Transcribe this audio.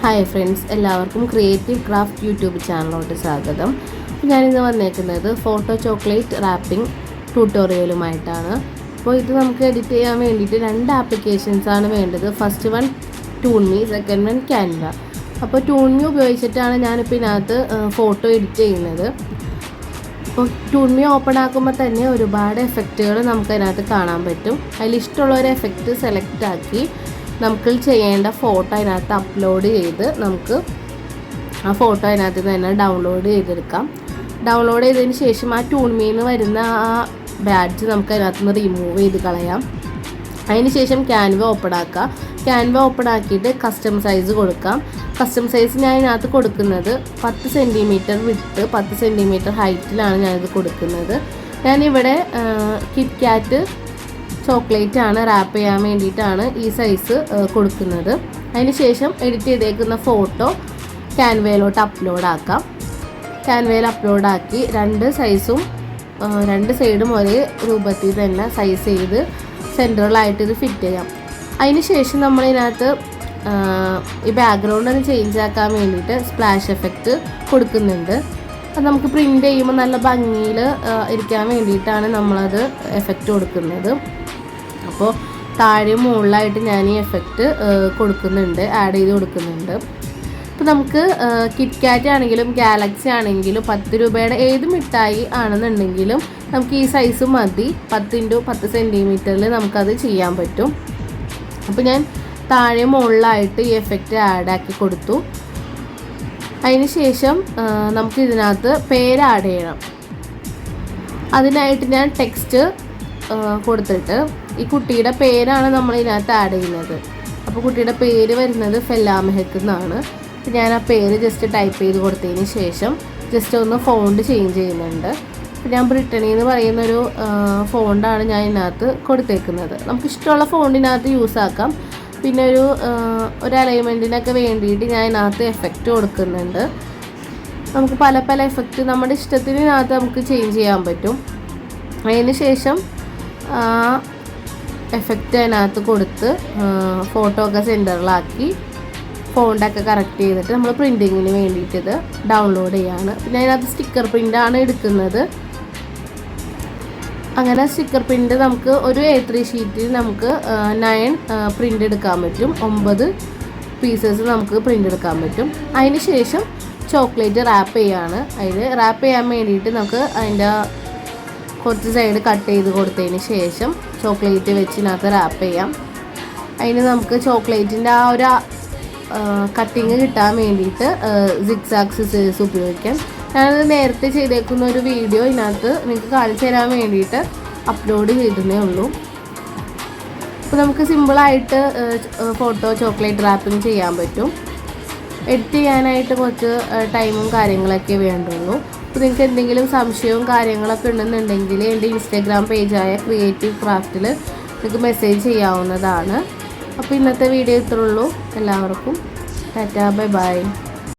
Hi friends, എല്ലാവർക്കും creative craft YouTube ചാനലിലോട്ട് സ്വാഗതം. ഞാനിന്ന് വന്നേക്കുന്നത് ഫോട്ടോ ചോക്ലേറ്റ് റാപ്പിംഗ് ട്യൂട്ടോറിയലുമായിട്ടാണ്. അപ്പോൾ ഇത് നമുക്ക് എഡിറ്റ് ചെയ്യാൻ വേണ്ടിയിട്ട് 2 ആപ്ലിക്കേഷൻസാണ് വേണ്ടത്. First one ToonMe, second one Canva. അപ്പോൾ ടൂൺമി ഉപയോഗിച്ചിട്ടാണ് ഞാനിപ്പോൾ ഇതിനകത്ത് ഫോട്ടോ എഡിറ്റ് ചെയ്യുന്നത്. അപ്പോൾ ടൂൺമി ഓപ്പൺ ആക്കുമ്പോൾ തന്നെ ഒരുപാട് എഫക്റ്റുകൾ നമുക്ക് അതിനകത്ത് കാണാൻ പറ്റും. അതിലിഷ്ടമുള്ളൊരു എഫക്റ്റ് സെലക്ട് ആക്കി നമുക്ക് ചെയ്യേണ്ട ഫോട്ടോ അതിനകത്ത് അപ്ലോഡ് ചെയ്ത് നമുക്ക് ആ ഫോട്ടോ അതിനകത്ത് തന്നെ ഡൗൺലോഡ് ചെയ്തെടുക്കാം. ഡൗൺലോഡ് ചെയ്തതിന് ശേഷം ആ ടൂൺമിയിൽ നിന്ന് വരുന്ന ആ ബാഡ്ജ് നമുക്ക് അതിനകത്ത് നിന്ന് റിമൂവ് ചെയ്ത് കളയാം. അതിന് ശേഷം ക്യാൻവ ഓപ്പൺ ആക്കുക. ക്യാൻവ ഓപ്പൺ ആക്കിയിട്ട് കസ്റ്റം സൈസ് കൊടുക്കാം. കസ്റ്റം സൈസ് ഞാൻ ഇതിനകത്ത് കൊടുക്കുന്നത് 10 സെൻറ്റിമീറ്റർ വിഡ്ത്ത് 10 സെൻറ്റിമീറ്റർ ഹൈറ്റിലാണ് ഞാനിത് കൊടുക്കുന്നത്. ഞാനിവിടെ കിറ്റ് കാറ്റ് ചോക്ലേറ്റ് ആണ് റാപ്പ് ചെയ്യാൻ വേണ്ടിയിട്ടാണ് ഈ സൈസ് കൊടുക്കുന്നത്. അതിന് ശേഷം എഡിറ്റ് ചെയ്തേക്കുന്ന ഫോട്ടോ ക്യാൻവയിലോട്ട് അപ്ലോഡ് ആക്കാം. ക്യാൻവയിൽ അപ്ലോഡ് ആക്കി 2 സൈസും 2 സൈഡും ഒരേ രൂപത്തിൽ തന്നെ സൈസ് ചെയ്ത് സെൻറ്ററിലായിട്ട് ഇത് ഫിറ്റ് ചെയ്യാം. അതിന് ശേഷം നമ്മളിതിനകത്ത് ഈ ബാക്ക്ഗ്രൗണ്ട് ഒന്ന് ചേഞ്ച് ആക്കാൻ വേണ്ടിയിട്ട് സ്പ്ലാഷ് എഫക്റ്റ് കൊടുക്കുന്നുണ്ട്. അത് നമുക്ക് പ്രിൻ്റ് ചെയ്യുമ്പോൾ നല്ല ഭംഗിയിൽ ഇരിക്കാൻ വേണ്ടിയിട്ടാണ് നമ്മളത് എഫക്റ്റ് കൊടുക്കുന്നത്. അപ്പോൾ താഴെ മുകളിലായിട്ട് ഞാൻ ഈ എഫക്റ്റ് കൊടുക്കുന്നുണ്ട്, ആഡ് ചെയ്ത് കൊടുക്കുന്നുണ്ട്. അപ്പോൾ നമുക്ക് കിറ്റ് കാറ്റ് ആണെങ്കിലും ഗാലക്സി ആണെങ്കിലും 10 രൂപയുടെ ഏത് മിഠായി ആണെന്നുണ്ടെങ്കിലും നമുക്ക് ഈ സൈസ് മതി. 10 × 10 സെൻറ്റിമീറ്ററിൽ നമുക്കത് ചെയ്യാൻ പറ്റും. അപ്പോൾ ഞാൻ താഴെ മുകളിലായിട്ട് ഈ എഫക്റ്റ് ആഡ് ആക്കി കൊടുത്തു. അതിന് ശേഷം നമുക്ക് ഇതിനകത്ത് പേര് ആഡ് ചെയ്യണം. അതിനായിട്ട് ഞാൻ ടെക്സ്റ്റ് കൊടുത്തിട്ട് ഈ കുട്ടിയുടെ പേരാണ് നമ്മൾ ഇതിനകത്ത് ആഡ് ചെയ്യുന്നത്. അപ്പോൾ കുട്ടിയുടെ പേര് വരുന്നത് ഫെല്ലാ മെഹക്ക് എന്നാണ്. അപ്പോൾ ഞാൻ ആ പേര് ജസ്റ്റ് ടൈപ്പ് ചെയ്ത് കൊടുത്തതിന് ശേഷം ജസ്റ്റ് ഒന്ന് ഫോണ്ട് ചേഞ്ച് ചെയ്യുന്നുണ്ട്. അപ്പോൾ ഞാൻ ബ്രിട്ടണി എന്ന് പറയുന്നൊരു ഫോണ്ടാണ് ഞാൻ ഇതിനകത്ത് കൊടുത്തേക്കുന്നത്. നമുക്ക് ഇഷ്ടമുള്ള ഫോണ്ടിനകത്ത് യൂസ് ആക്കാം. പിന്നെ ഒരു അലൈൻമെൻറ്റിനൊക്കെ വേണ്ടിയിട്ട് ഞാൻ ഇതിനകത്ത് എഫക്റ്റ് കൊടുക്കുന്നുണ്ട്. നമുക്ക് പല പല എഫക്റ്റ് നമ്മുടെ ഇഷ്ടത്തിനകത്ത് നമുക്ക് ചേഞ്ച് ചെയ്യാൻ പറ്റും. അതിന് ശേഷം എഫക്റ്റ് അതിനകത്ത് കൊടുത്ത് ഫോട്ടോ ഒക്കെ സെൻറ്ററിലാക്കി ഫോണ്ടൊക്കെ കറക്റ്റ് ചെയ്തിട്ട് നമ്മൾ പ്രിൻറ്റിങ്ങിന് വേണ്ടിയിട്ട് ഇത് ഡൗൺലോഡ് ചെയ്യാണ്. പിന്നെ അതിനകത്ത് സ്റ്റിക്കർ പ്രിൻ്റാണ് എടുക്കുന്നത്. അങ്ങനെ സ്റ്റിക്കർ പ്രിൻ്റ് നമുക്ക് ഒരു A3 ഷീറ്റിൽ നമുക്ക് 9 പ്രിൻ്റ് എടുക്കാൻ പറ്റും. 9 പീസസ് നമുക്ക് പ്രിൻ്റ് എടുക്കാൻ പറ്റും. അതിന് ശേഷം ചോക്ലേറ്റ് റാപ്പ് ചെയ്യാണ്. അതിൽ റാപ്പ് ചെയ്യാൻ വേണ്ടിയിട്ട് നമുക്ക് അതിൻ്റെ കുറച്ച് സൈഡ് കട്ട് ചെയ്ത് കൊടുത്തതിന് ശേഷം ചോക്ലേറ്റ് വെച്ച് ഇതിനകത്ത് റാപ്പ് ചെയ്യാം. അതിന് നമുക്ക് ചോക്ലേറ്റിൻ്റെ ആ ഒരു കട്ടിങ് കിട്ടാൻ വേണ്ടിയിട്ട് സിഗ്സാഗ് സിസേഴ്സ് ഉപയോഗിക്കാം. ഞാനത് നേരത്തെ ചെയ്തേക്കുന്ന ഒരു വീഡിയോ ഇതിനകത്ത് നിങ്ങൾക്ക് കാണിച്ചു തരാൻ വേണ്ടിയിട്ട് അപ്ലോഡ് ചെയ്തതേ ഉള്ളൂ. അപ്പോൾ നമുക്ക് സിമ്പിളായിട്ട് ഫോട്ടോ ചോക്ലേറ്റ് റാപ്പിംഗ് ചെയ്യാൻ പറ്റും. എഡിറ്റ് ചെയ്യാനായിട്ട് കുറച്ച് ടൈമും കാര്യങ്ങളൊക്കെ വേണ്ടുള്ളൂ. അപ്പോൾ നിങ്ങൾക്ക് എന്തെങ്കിലും സംശയവും കാര്യങ്ങളൊക്കെ ഉണ്ടെന്നുണ്ടെങ്കിൽ എൻ്റെ ഇൻസ്റ്റാഗ്രാം പേജായ ക്രിയേറ്റീവ് ക്രാഫ്റ്റിൽ നിങ്ങൾക്ക് മെസ്സേജ് ചെയ്യാവുന്നതാണ്. അപ്പോൾ ഇന്നത്തെ വീഡിയോ ഇത്രയുള്ളൂ. എല്ലാവർക്കും ടാറ്റാ, ബൈ ബൈ.